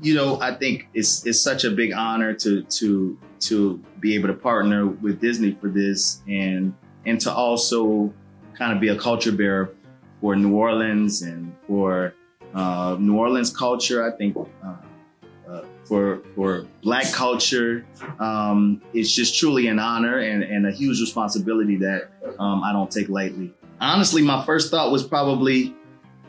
I think it's such a big honor to be able to partner with Disney for this, and to also kind of be a culture bearer for New Orleans and for New Orleans culture. I think for Black culture, it's just truly an honor and a huge responsibility that I don't take lightly. Honestly, my first thought was probably,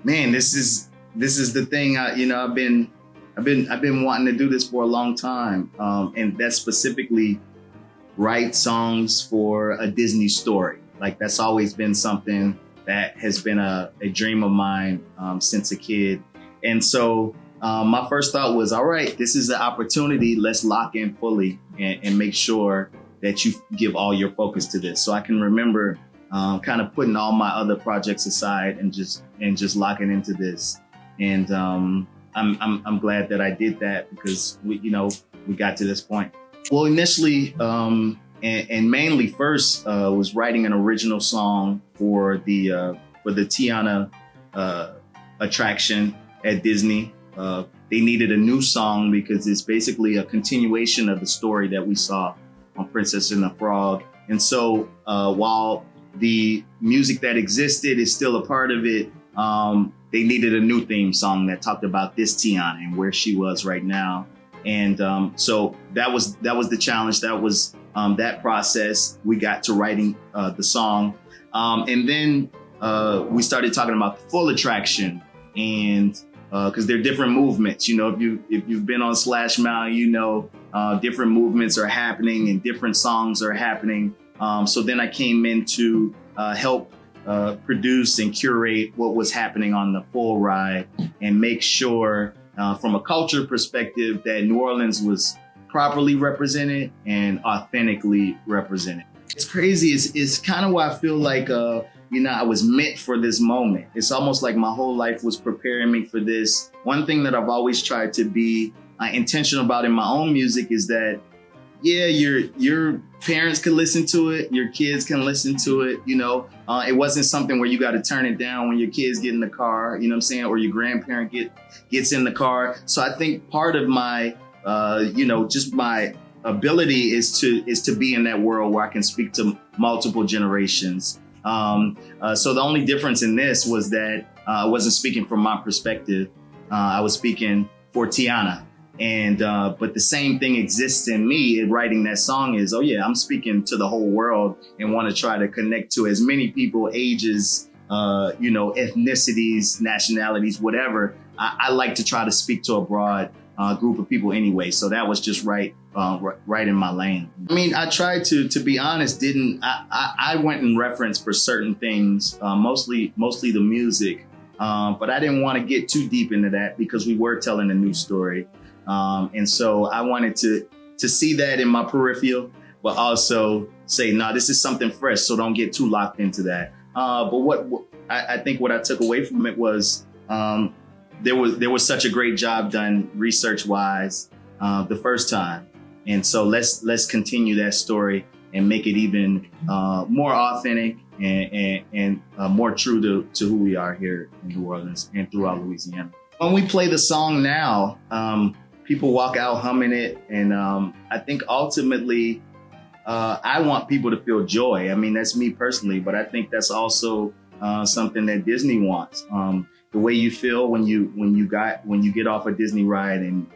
man, this is the thing. I've been wanting to do this for a long time, and that's specifically write songs for a Disney story. Like, that's always been something that has been a dream of mine since a kid. And so my first thought was, all right, this is the opportunity. Let's lock in fully and make sure that you give all your focus to this. So I can remember kind of putting all my other projects aside and just locking into this. And I'm glad that I did that, because we got to this point. Well, initially, and mainly first, was writing an original song for the Tiana attraction at Disney. They needed a new song because it's basically a continuation of the story that we saw on Princess and the Frog. And so while the music that existed is still a part of it, they needed a new theme song that talked about this Tiana and where she was right now. And so that was the challenge. That was that process. We got to writing the song. And then we started talking about the full attraction, and because there are different movements. If you've been on Slash Mountain, different movements are happening and different songs are happening. So then I came in to help produce and curate what was happening on the full ride, and make sure from a culture perspective that New Orleans was properly represented and authentically represented. It's crazy. It's kind of why I feel like, I was meant for this moment. It's almost like my whole life was preparing me for this. One thing that I've always tried to be intentional about in my own music is that, yeah, your parents can listen to it, your kids can listen to it, it wasn't something where you got to turn it down when your kids get in the car, you know what I'm saying, or your grandparent gets in the car. So I think part of my, just my ability is to be in that world where I can speak to multiple generations. So the only difference in this was that I wasn't speaking from my perspective. I was speaking for Tiana. And but the same thing exists in me in writing that song is, I'm speaking to the whole world and want to try to connect to as many people, ages, ethnicities, nationalities, whatever. I like to try to speak to a broad group of people anyway. So that was just right in my lane. I mean, I tried to be honest, I went in reference for certain things, mostly the music, but I didn't want to get too deep into that because we were telling a new story. And so I wanted to see that in my peripheral, but also say, no, this is something fresh. So don't get too locked into that. But what I think what I took away from it was, there was such a great job done research wise, the first time. And so let's continue that story and make it even, more authentic and more true to who we are here in New Orleans and throughout Louisiana. When we play the song now, people walk out humming it. And I think ultimately, I want people to feel joy. I mean, that's me personally, but I think that's also something that Disney wants. The way you feel when you get off a Disney ride and,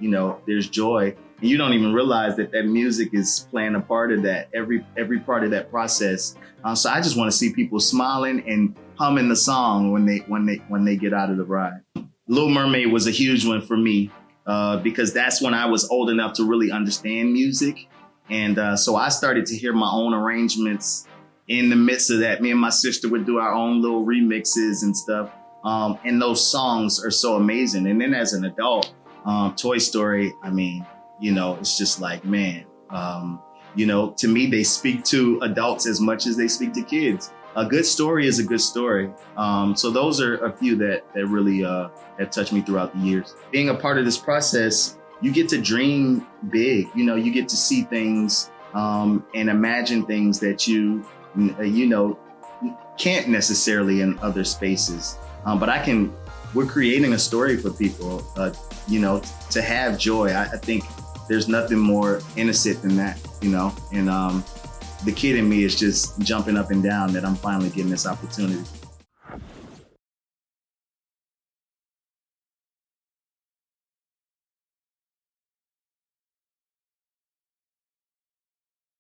there's joy, and you don't even realize that music is playing a part of that, every part of that process. So I just want to see people smiling and humming the song when they get out of the ride. Little Mermaid was a huge one for me, because that's when I was old enough to really understand music. And so I started to hear my own arrangements in the midst of that. Me and my sister would do our own little remixes and stuff. And those songs are so amazing. And then as an adult, Toy Story, I mean, it's just like, man, to me, they speak to adults as much as they speak to kids. A good story is a good story. So those are a few that really have touched me throughout the years. Being a part of this process, you get to dream big. You get to see things and imagine things that you can't necessarily in other spaces. But I can we're creating a story for people, you know, to have joy. I think there's nothing more innocent than that, you know, and the kid in me is just jumping up and down that I'm finally getting this opportunity.